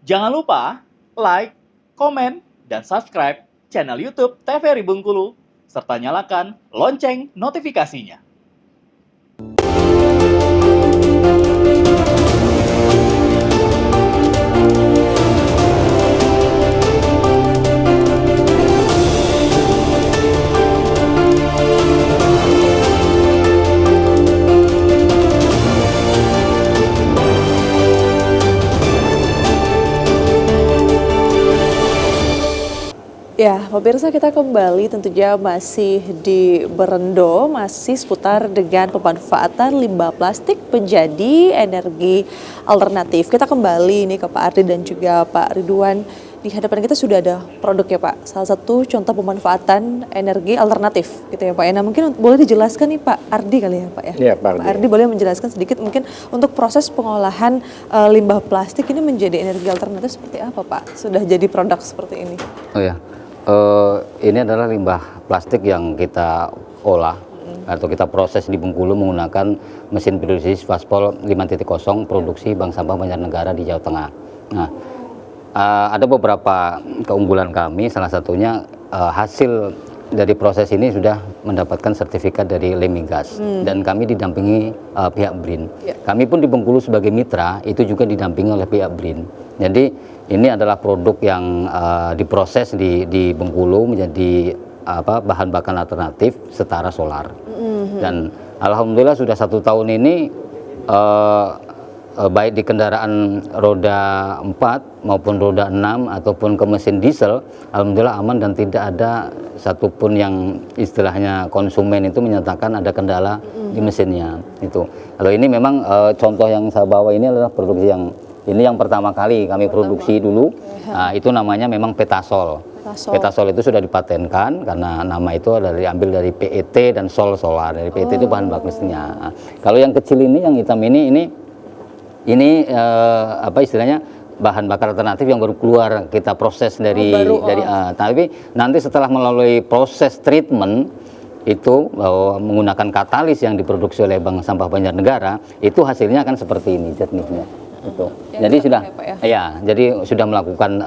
Jangan lupa like, komen, dan subscribe channel YouTube TVRI Bengkulu, serta nyalakan lonceng notifikasinya. Ya, pemirsa, kita kembali tentunya masih di Berendo, masih seputar dengan pemanfaatan limbah plastik menjadi energi alternatif. Kita kembali nih ke Pak Ardi dan juga Pak Ridwan. Di hadapan kita sudah ada produk ya Pak, salah satu contoh pemanfaatan energi alternatif gitu ya Pak. Nah mungkin boleh dijelaskan nih Pak Ardi kali ya Pak ya? Iya, Pak Ardi. Pak Ardi boleh menjelaskan sedikit mungkin untuk proses pengolahan limbah plastik ini menjadi energi alternatif seperti apa Pak? Sudah jadi produk seperti ini? Oh ya, ini adalah limbah plastik yang kita olah atau kita proses di Bengkulu menggunakan mesin hidrolisis Vaspol 5.0 produksi Bank Sampah Banjarnegara di Jawa Tengah. Nah, ada beberapa keunggulan kami, salah satunya hasil dari proses ini sudah mendapatkan sertifikat dari Lemigas dan kami didampingi pihak BRIN. Kami pun di Bengkulu sebagai mitra itu juga didampingi oleh pihak BRIN. Jadi ini adalah produk yang diproses di Bengkulu menjadi bahan bakar alternatif setara solar. Dan alhamdulillah sudah 1 tahun ini baik di kendaraan roda 4 maupun roda 6 ataupun ke mesin diesel, alhamdulillah aman dan tidak ada satupun yang istilahnya konsumen itu menyatakan ada kendala di mesinnya itu. Kalau ini memang contoh yang saya bawa ini adalah produksi yang ini yang pertama kali kami produksi dulu. Nah, itu namanya memang Petasol. Petasol itu sudah dipatenkan karena nama itu adalah diambil dari PET dan sol solar. Dari PET itu bahan bakunya. Nah, kalau yang kecil ini, yang hitam ini apa istilahnya bahan bakar alternatif yang baru keluar kita proses dari tapi nanti setelah melalui proses treatment itu menggunakan katalis yang diproduksi oleh Bank Sampah Banjarnegara, itu hasilnya akan seperti ini jernihnya itu. Jadi sudah jadi sudah melakukan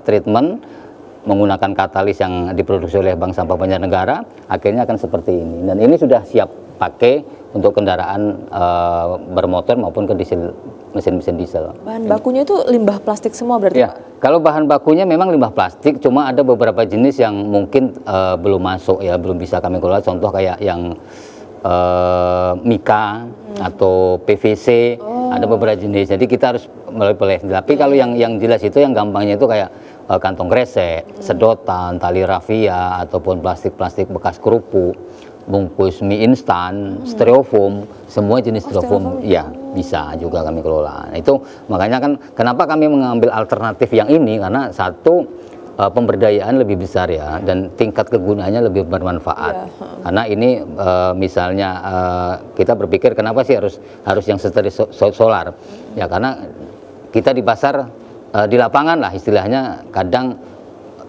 treatment menggunakan katalis yang diproduksi oleh Bank Sampah Banjarnegara, akhirnya akan seperti ini. Dan ini sudah siap pakai untuk kendaraan bermotor maupun ke mesin-mesin diesel. Bahan bakunya itu limbah plastik semua berarti Pak? Kalau bahan bakunya memang limbah plastik, cuma ada beberapa jenis yang mungkin belum masuk ya, belum bisa kami kelola. Contoh kayak yang Mika atau PVC, ada beberapa jenis. Jadi kita harus melalui. Tapi kalau yang jelas itu yang gampangnya itu kayak kantong kresek, sedotan, tali rafia ataupun plastik-plastik bekas kerupuk, bungkus mie instan, styrofoam, semua jenis styrofoam ya bisa juga kami kelola. Nah, itu makanya kan kenapa kami mengambil alternatif yang ini, karena satu pemberdayaan lebih besar ya dan tingkat kegunaannya lebih bermanfaat. Karena ini misalnya kita berpikir kenapa sih harus yang seperti solar? Ya karena kita di pasar di lapangan lah istilahnya kadang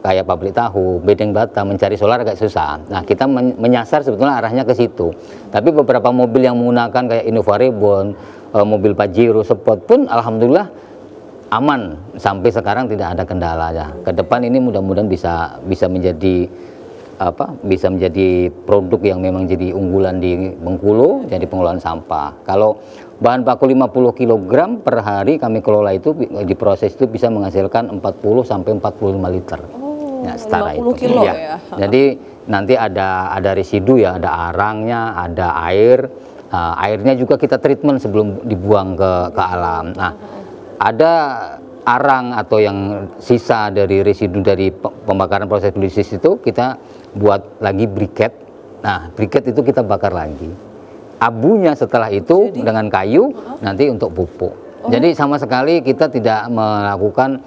kayak pabrik tahu, bedeng bata mencari solar agak susah. Nah kita menyasar sebetulnya arahnya ke situ. Tapi beberapa mobil yang menggunakan kayak Innova Reborn, mobil Pajero Sport pun alhamdulillah aman sampai sekarang tidak ada kendala ya. Ke depan ini mudah-mudahan bisa menjadi bisa menjadi produk yang memang jadi unggulan di Bengkulu, jadi pengelolaan sampah. Kalau bahan baku 50 kg per hari kami kelola itu diproses itu bisa menghasilkan 40 sampai 45 liter. Ya, setara 50 itu. kilo ya. Jadi nanti ada residu ya, ada arangnya, ada air. Airnya juga kita treatment sebelum dibuang ke alam. Nah, ada arang atau yang sisa dari residu dari pembakaran proses hidrolisis itu kita buat lagi briket. Nah, briket itu kita bakar lagi. Abunya setelah itu dengan kayu nanti untuk pupuk. Jadi sama sekali kita tidak melakukan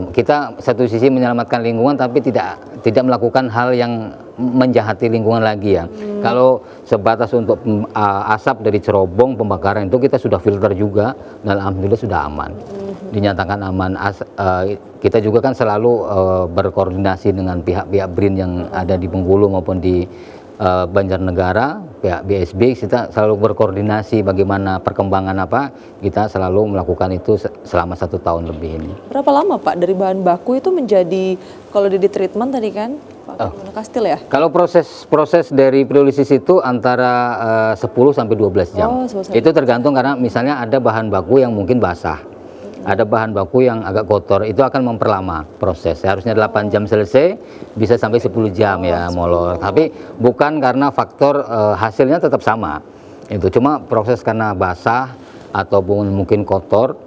kita satu sisi menyelamatkan lingkungan tapi tidak melakukan hal yang menjahati lingkungan lagi ya. Kalau sebatas untuk asap dari cerobong pembakaran itu kita sudah filter juga dan alhamdulillah sudah aman. Dinyatakan aman. Kita juga kan selalu berkoordinasi dengan pihak-pihak BRIN yang ada di Bengkulu maupun di Banjarnegara, pihak BSB, kita selalu berkoordinasi bagaimana perkembangan apa, kita selalu melakukan itu selama 1 tahun lebih ini. Berapa lama Pak dari bahan baku itu menjadi, kalau di treatment tadi kan Pak Kastil ya? Kalau proses dari pirolisis itu antara 10 sampai 12 jam. Oh, 10 Itu tergantung karena misalnya ada bahan baku yang mungkin basah. Ada bahan baku yang agak kotor, itu akan memperlama proses. Harusnya 8 jam selesai, bisa sampai 10 jam ya molor. Tapi bukan karena faktor hasilnya tetap sama. Itu cuma proses karena basah ataupun mungkin kotor,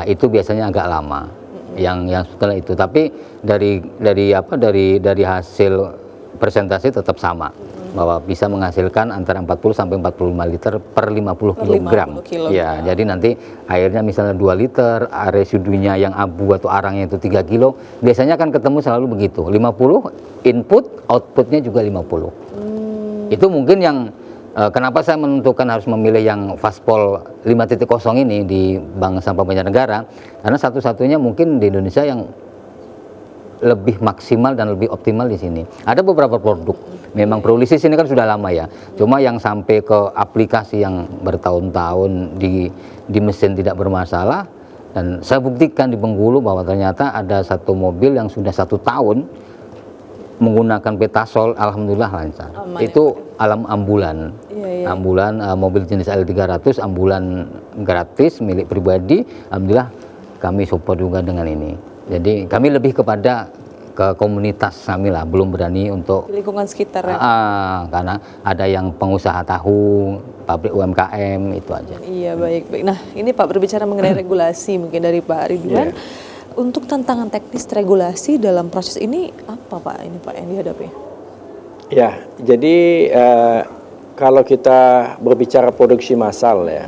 itu biasanya agak lama. Yang setelah itu, tapi dari hasil presentasi tetap sama, bahwa bisa menghasilkan antara 40 sampai 45 liter per 50 kilogram. Ya, jadi nanti airnya misalnya 2 liter, residunya yang abu atau arangnya itu 3 kilo, biasanya akan ketemu selalu begitu. 50 input, outputnya juga 50. Itu mungkin yang kenapa saya menentukan harus memilih yang Fastpol 5.0 ini di Bank Sampah Banjarnegara, karena satu-satunya mungkin di Indonesia yang lebih maksimal dan lebih optimal di sini. Ada beberapa produk, memang pirolisis ini kan sudah lama ya, cuma yang sampai ke aplikasi yang bertahun-tahun di mesin tidak bermasalah, dan saya buktikan di Bengkulu bahwa ternyata ada satu mobil yang sudah 1 tahun menggunakan Petasol, alhamdulillah lancar. Aman, itu alam ambulan. Ambulan mobil jenis L300, ambulan gratis milik pribadi, alhamdulillah kami support juga dengan ini. Jadi kami lebih kepada ke komunitas kami lah, belum berani untuk lingkungan sekitar ya. Karena ada yang pengusaha tahu, pabrik UMKM, itu aja. Iya, baik. Nah, ini Pak berbicara mengenai regulasi mungkin dari Pak Ridwan. Untuk tantangan teknis regulasi dalam proses ini apa Pak yang dihadapi? Ya, jadi kalau kita berbicara produksi massal ya,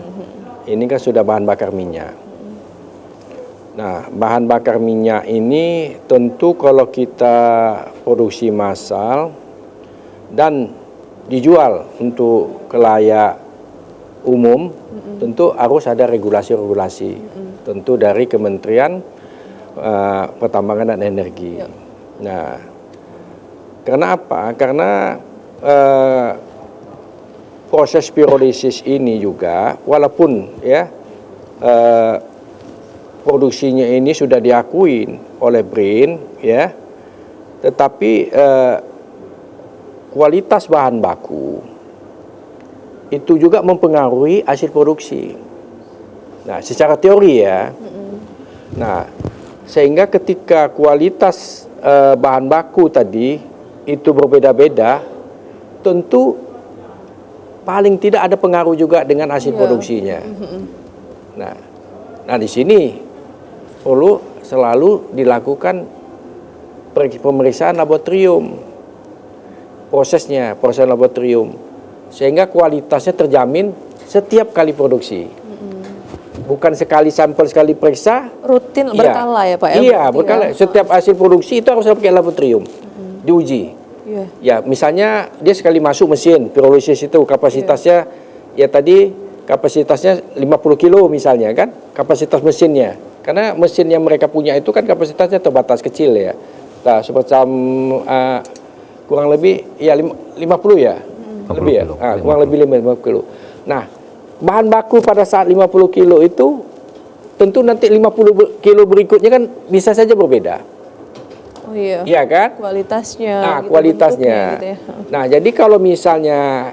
ini kan sudah bahan bakar minyak. Nah, bahan bakar minyak ini tentu kalau kita produksi massal dan dijual untuk kelayak umum, tentu harus ada regulasi-regulasi. Tentu dari Kementerian Pertambangan dan Energi. Nah, karena apa? Karena proses pirolisis ini juga, walaupun ya produksinya ini sudah diakui oleh BRIN, ya, tetapi kualitas bahan baku itu juga mempengaruhi hasil produksi. Nah, secara teori ya. Nah, sehingga ketika kualitas bahan baku tadi itu berbeda-beda, tentu paling tidak ada pengaruh juga dengan hasil produksinya. Nah, di sini perlu selalu dilakukan pemeriksaan laboratorium, proses laboratorium, sehingga kualitasnya terjamin setiap kali produksi. Bukan sekali sampel sekali periksa, rutin berkala ya Pak ya? Iya, berkala. Setiap hasil produksi itu harus pakai laboratorium, diuji. Ya, misalnya dia sekali masuk mesin pirolisis itu kapasitasnya ya tadi kapasitasnya 50 kilo misalnya kan, kapasitas mesinnya. Karena mesin yang mereka punya itu kan kapasitasnya terbatas kecil ya. Nah, semacam kurang lebih ya 50 ya. Lebih ya. Kurang lebih 50 kilo. Nah, bahan baku pada saat 50 kilo itu tentu nanti 50 kilo berikutnya kan bisa saja berbeda. Oh iya. Iya kan? Kualitasnya. Nah, gitu, kualitasnya. Gitu ya. Nah, jadi kalau misalnya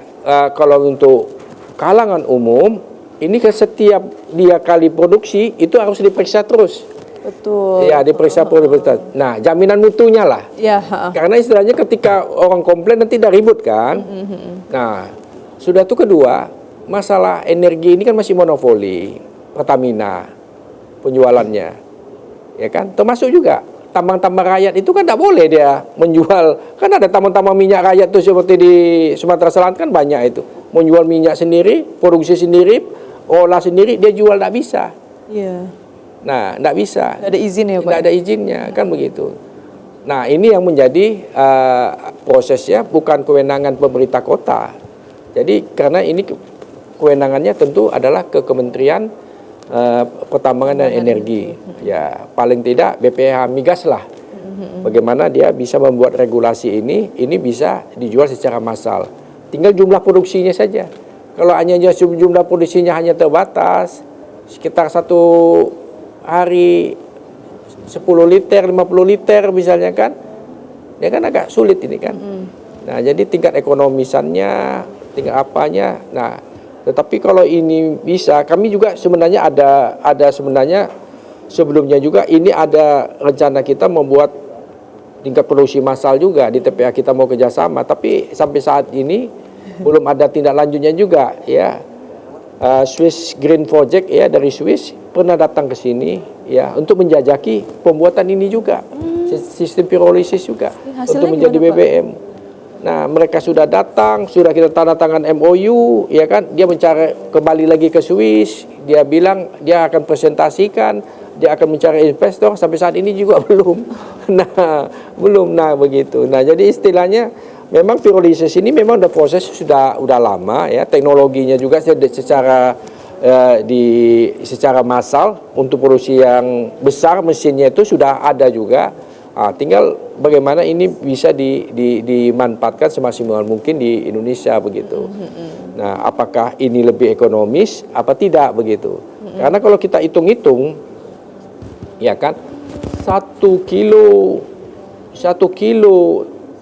kalau untuk kalangan umum ini ke setiap dia kali produksi itu harus diperiksa terus. Betul. Ya, diperiksa produksi. Nah, jaminan mutunya lah. Ya. Karena istilahnya ketika orang komplain nanti dah ribut kan. Nah, sudah itu kedua, masalah energi ini kan masih monopoli Pertamina penjualannya, ya kan? Termasuk juga tambang-tambang rakyat itu kan tidak boleh dia menjual. Kan ada tambang-tambang minyak rakyat tuh seperti di Sumatera Selatan kan banyak itu menjual minyak sendiri, produksi sendiri, olah sendiri, dia jual tidak bisa. Iya. Nah, tidak bisa. Tidak ada izin ya Pak? Tidak ada izinnya, kan begitu. Nah, ini yang menjadi prosesnya bukan kewenangan pemerintah kota. Jadi karena ini kewenangannya tentu adalah ke Kementerian Pertambangan dan Energi. Ya, paling tidak BPH Migas lah Bagaimana dia bisa membuat regulasi ini bisa dijual secara massal. Tinggal jumlah produksinya saja. Kalau hanya jumlah produksinya hanya terbatas, sekitar satu hari 10 liter, 50 liter misalnya kan, dia kan agak sulit ini kan. Nah, jadi tingkat ekonomisannya, tingkat apanya. Nah, tetapi kalau ini bisa, kami juga sebenarnya ada sebenarnya sebelumnya juga ini ada rencana kita membuat tingkat produksi massal juga di TPA, kita mau kerjasama. Tapi sampai saat ini belum ada tindak lanjutnya juga ya. Swiss Green Project ya dari Swiss pernah datang ke sini ya untuk menjajaki pembuatan ini juga, sistem pirolisis juga untuk menjadi BBM. Nah, mereka sudah datang, sudah kita tanda tangan MOU ya kan, dia mencari kembali lagi ke Swiss, dia bilang dia akan presentasikan, dia akan mencari investor, sampai saat ini juga belum. Nah, begitu. Nah, jadi istilahnya memang pirolisis ini memang udah proses sudah lama ya, teknologinya juga secara massal untuk produksi yang besar, mesinnya itu sudah ada juga. Tinggal bagaimana ini bisa dimanfaatkan semaksimal mungkin di Indonesia begitu. Nah, apakah ini lebih ekonomis apa tidak begitu? Karena kalau kita hitung-hitung ya kan, 1 kilo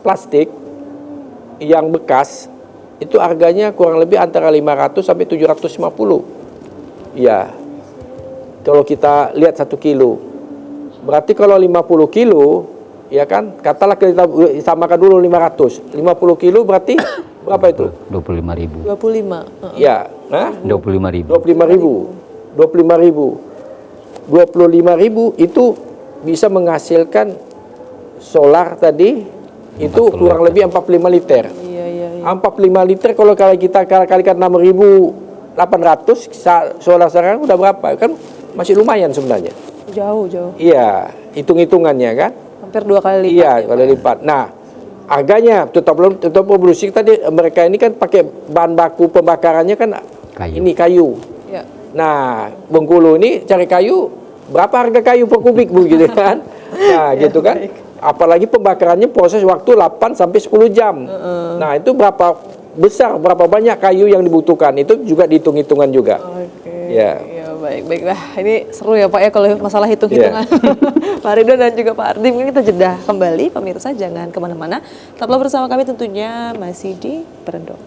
plastik yang bekas itu harganya kurang lebih antara 500 sampai 750. Ya. Kalau kita lihat 1 kilo. Berarti kalau 50 kilo ya kan, katalah kita samakan dulu 500. 50 kilo berarti berapa itu? 25.000. 25. Ya, nah? 25.000. 25.000. 25.000 itu bisa menghasilkan solar tadi itu kurang lebih 45 liter. Iya. 45 liter kalau kita kalikan 6.800 solar sekarang udah berapa? Kan masih lumayan sebenarnya. Jauh. Iya, hitung-hitungannya kan? Hampir 2 kali lipat. Iya, kali lipat. Nah, harganya tetap produksi tadi mereka ini kan pakai bahan baku pembakarannya kan Kayu. ini kayu. Ya. Nah, Bengkulu ini cari kayu, berapa harga kayu per kubik begitu kan? Nah, gitu kan. Apalagi pembakarannya proses waktu 8 sampai 10 jam. Nah, itu berapa banyak kayu yang dibutuhkan, itu juga dihitung-hitungan juga. Oke. Ya. Baiklah. Ini seru ya Pak ya kalau masalah hitung-hitungan. Pak Ridwan dan juga Pak Ardi, mungkin kita jeda kembali. Pemirsa jangan kemana-mana. Tetaplah bersama kami tentunya masih di Berendo.